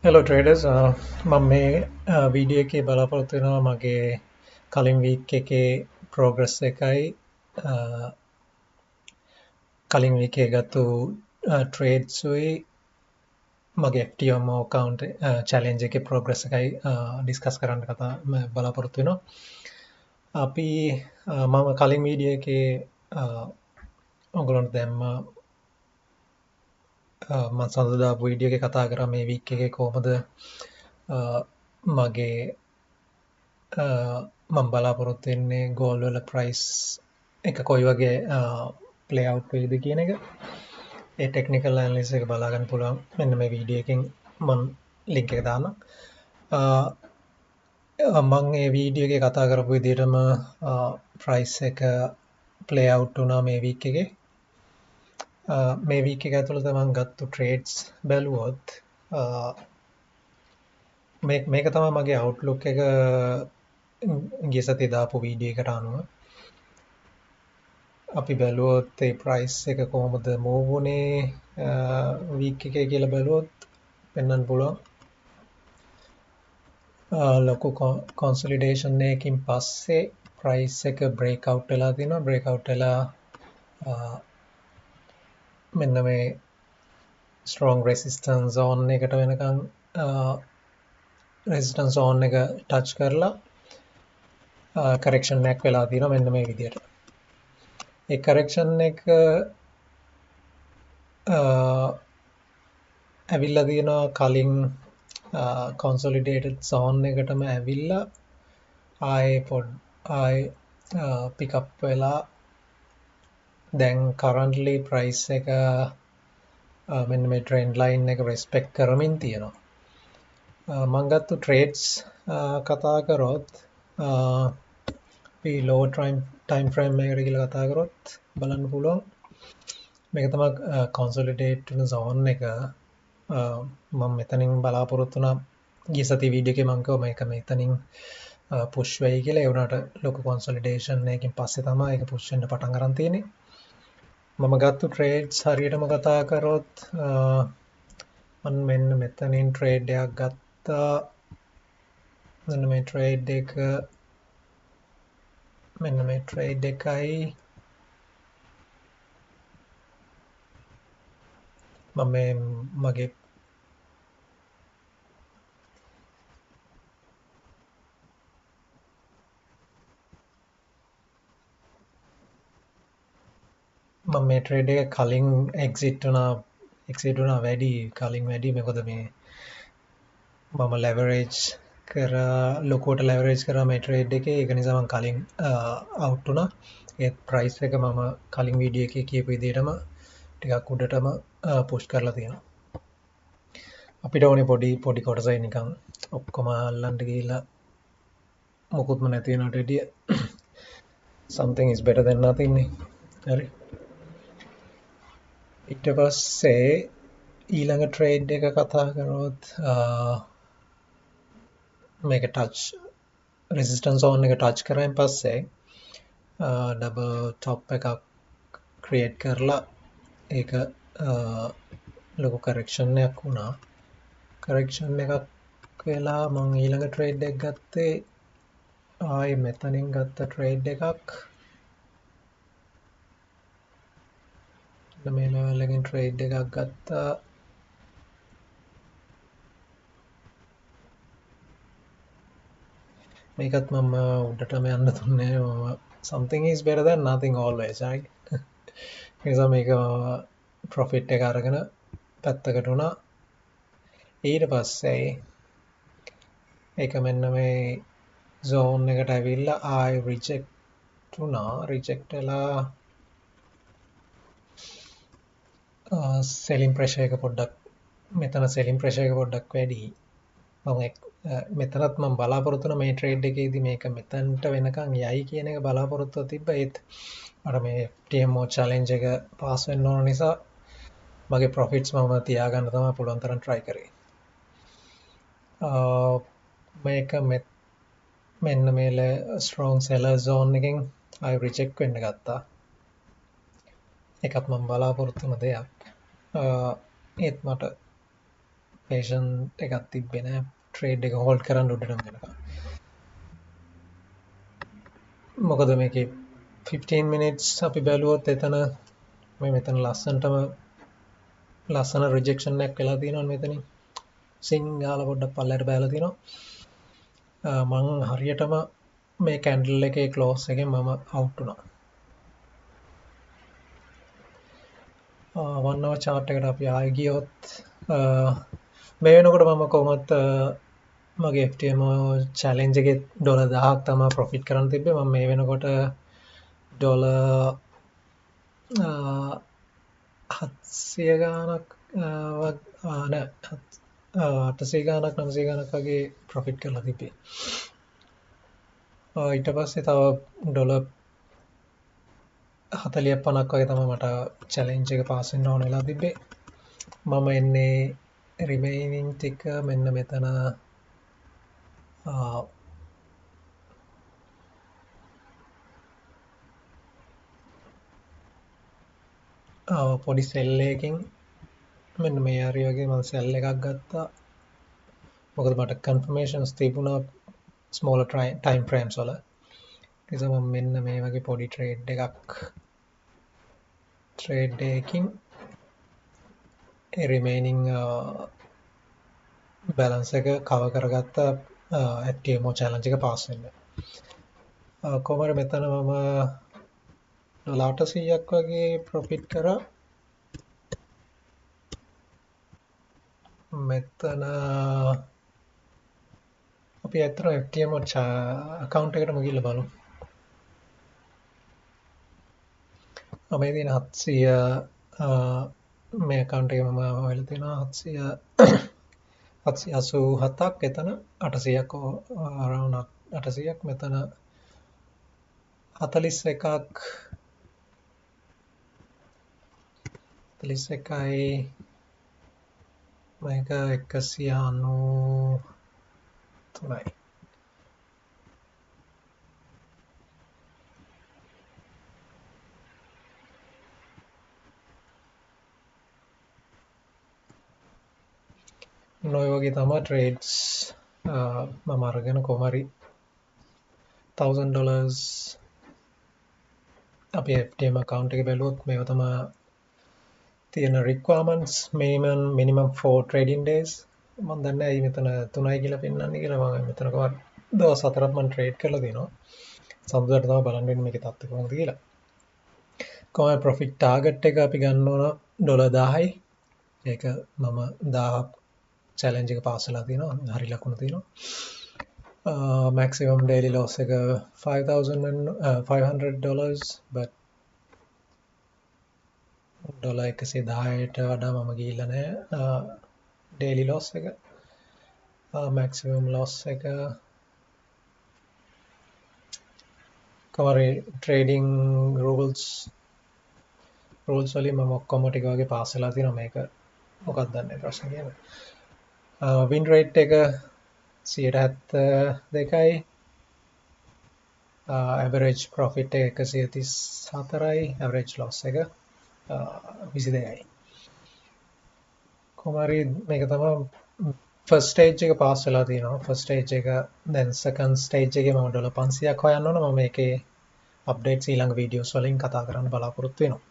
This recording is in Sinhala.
Hello traders. මම මේ වීඩියෝ එකේ බලාපොරොත්තු වෙනවා මගේ කලින් වීක් එකේ progress එකයි කලින් වීක් එකේ ගත්තු trades උයි මගේ FTMO account challenge එකේ progress එකයි discuss කරන්න බලාපොරොත්තු වෙනවා. අපි මම කලින් වීඩියෝ එකේ ඔයගොල්ලන්ට දැම්මා මම සඳහා වීඩියෝ එකේ කතා කරා මේ වීක් එකේ කොහොමද මගේ මම බලාපොරොත්තු වෙන්නේ ගෝල්ඩ් වල ප්‍රයිස් එක කොයි වගේ ප්ලේ අවුට් වෙයිද කියන එක. ඒ ටෙක්නිකල් ඇනලිසිස් එක බලා ගන්න පුළුවන් මෙන්න මේ වීඩියෝ එකෙන් මම ලින්ක් එක දාන්නම්. මම මේ වීඩියෝ එකේ කතා කරපු විදිහටම ප්‍රයිස් එක ප්ලේ අවුට් වුණා මේ වීක් එකේ. මේ වීක් එක ඇතුළත මම ගත්තු ට්‍රේඩ්ස් බැලුවොත් මේක තමයි මගේ අවුට්ලුක් එක ගිය සතියේ දාපු වීඩියෝ එකට අනුව අපි බැලුවොත් ඒ ප්‍රයිස් එක කොහොමද මූව් වුනේ වීක් එකේ කියලා බැලුවොත් පෙන්වන්න පුළුවන් ලොකු කොන්සොලිඩේෂන් එකකින් පස්සේ ප්‍රයිස් එක බ්‍රේක් අවුට් වෙලා තිනවා බ්‍රේක් අවුට් වෙලා මෙන්න මේ ස්ට්‍රෝං රෙසිස්ටන්ස් zone එකට වෙනකන් රෙසිස්ටන්ස් zone එක ටච් කරලා කරෙක්ෂන් එකක් වෙලා තියෙනවා මෙන්න මේ විදිහට. ඒ කරෙක්ෂන් එක ඇවිල්ලා තියෙනවා කලින් consolidated zone එකටම ඇවිල්ලා ආයේ pick up වෙලා දැන් currently price එක මෙන්න මේ trend line එක respect කරමින් තියෙනවා. මම ගත්ත trades කතා කරොත් අපි lower time frame එකකට කියලා කතා කරොත් බලන්න පුළුවන් මේක තමයි consolidate වෙන zone එක මම මෙතනින් බලාපොරොත්තු වුණා ගිය සතියේ වීඩියෝ එකේ මම කිව්වා මේක මෙතනින් පුෂ් වෙයි කියලා. ඒ වුණාට ලොකු consolidation එකකින් පස්සේ තමයි ඒක පුෂ් වෙන්න පටන් ගන්න තියෙන්නේ. මම ගත්ත trades හරියටම කතා කරොත් මම මෙන්න මෙතනින් trade එකක් ගත්තා. මෙන්න මේ trade එක මෙන්න මේ trade එකයි මම මගේ මම මේ ට්‍රේඩ් එක කලින් එක්සිට් වුණා වැඩි කලින් වැඩි මොකද මේ මම ලෙවරේජ් කරා ලොකුවට ලෙවරේජ් කරා මේ ට්‍රේඩ් එකේ ඒක නිසා මම කලින් අවුට් වුණා ඒත් ප්‍රයිස් එක මම කලින් වීඩියෝ එකේ කියපු විදිහටම ටිකක් උඩටම පුෂ් කරලා තියෙනවා අපිට ඕනේ පොඩි කොටසයි නිකන් ඔක්කොම අල්ලන්න ගිහිල්ලා මොකුත්ම නැති වෙනට වැඩිය something is better than nothing නේ හරි ඊට පස්සේ ඊළඟ ට්‍රේඩ් එක කතා කරොත් මේක ටච් රෙසිස්ටන්ස් zone එක ටච් කරායින් පස්සේ ඩබල් ටොප් එකක් ක්‍රියේට් කරලා ඒක ලොකු කරෙක්ෂන් එකක් වුණා කරෙක්ෂන් එකක් වෙලා මම ඊළඟ ට්‍රේඩ් එක ගත්තේ ආයේ මෙතනින් ගත්ත ට්‍රේඩ් එකක් මේ ලෙවල් එකෙන් ට්‍රේඩ් එකක් ගත්තා මේකත් මම උඩටම යන්න දුන්නේ මම something is better than nothing always right නිසා මේක ප්‍රොෆිට් එක අරගෙන පැත්තකට වුණා ඊට පස්සේ ඒක මෙන්න මේ zone එකට ඇවිල්ලා ආයෙ රිජෙක්ට් වුණා රිජෙක්ට් වෙලා selling pressure එක පොඩ්ඩක් මෙතන selling pressure එක පොඩ්ඩක් වැඩි මම මෙතනත් මම බලාපොරොත්තු වෙන මේ ට්‍රේඩ් එකේදී මේක මෙතනට වෙනකන් යයි කියන එක බලාපොරොත්තුව තිබ්බා ඒත් අර මේ TMO challenge එක පාස් වෙන්න ඕන නිසා මගේ profits මම තියාගන්න තමයි පුළුවන් තරම් try කරේ මේක මෙන්න මේ strong seller zone එකෙන් ආයෙ reject වෙන්න ගත්තා ඒකත් මම බලාපොරොත්තු වෙන දෙයක් ඒත් මට patient එකක් තිබ්බේ නෑ trade එක hold කරන්න උඩටම යනකම්. මොකද මේකේ 15 minutes අපි බැලුවොත් එතන මේ මෙතන ලස්සන rejection එකක් වෙලා තියෙනවා මෙතනින්. සිං ගාලා පොඩ්ඩක් පල්ලයට බැලලා තියෙනවා. මං හරියටම මේ candle එකේ close එකෙන් මම out වුණා. 1 hour chart එකට අපි ආයෙ ගියොත් මේ වෙනකොට මම කොහොමත් මගේ FTM challenge එකේ $1000ක් තමයි profit කරන්න තිබ්බේ. මම මේ වෙනකොට $700 ගාණක් නෑ 800 ගාණක් 900 ගාණක් වගේ profit කරලා තිබ්බේ. ඊට පස්සේ තව $40 50ක් වගේ තමයි මට challenge එක pass වෙන්න ඕන වෙලා තිබ්බේ. මම එන්නේ remaining ටික මෙන්න මෙතන පොඩි sell එකකින් මෙන්න මේ area එකේ මම sell එකක් ගත්තා. මොකද මට confirmations තිබුණා smaller time frames වල. ඒකම මම මෙන්න මේ වගේ පොඩි trade එකකින් remaining balance එක cover කරගත්තා FTMO challenge එක pass වෙන්න. කොහමද මෙතන මම $800ක් වගේ profit කරා. මෙතන අපි ඇත්තට FTMO account එකටම ගිහිල්ලා බලමු. මේ තියෙන 700 මේ account එකේ මම හොයලා තියෙනවා 787ක් එතන 800ක් around 800ක් මෙතන 41ක් 41යි මේක 193යි. නොය වගේ තමයි trades මම අරගෙන කොහමරි $1000 අපි FTM account එක බැලුවොත් මේව තමයි තියෙන requirements minimum 4 trading days. මම දන්නේ ඇයි මෙතන 3යි කියලා පෙන්නන්නේ කියලා. මම මෙතන කොහොමද දවස් 4ක් මම trade කරලා දිනවා. සම්පූර්ණයෙන් තමයි බලන්න වෙන්නේ මේකේ තත්ත්වය කොහොමද කියලා. කොහොමද profit target එක අපි ගන්න ඕන $1000යි. ඒක මම 1000 challenge එක pass වෙලා තියෙනවා. හරි ලකුණු තියෙනවා. Maximum daily loss එක $500 but $110ට වඩා මම ගිහිල්ලා නැහැ daily loss එක. Maximum loss එක කවරේ trading rules වලින් මම ඔක්කොම ටික වගේ pass වෙලා තියෙනවා. මේක මොකක්ද දන්නේ ප්‍රශ්න කියන්නේ. win rate එක 172යි. average profit එක 134යි. average loss එක 22යි. කොහමරි මේක තමයි first stage එක pass වෙලා තියෙනවා. first stage එක then second stage එකේ මම $500ක් හොයන්න ඕන. මම මේකේ updates ඊළඟ videos වලින් කතා කරන්න බලාපොරොත්තු වෙනවා.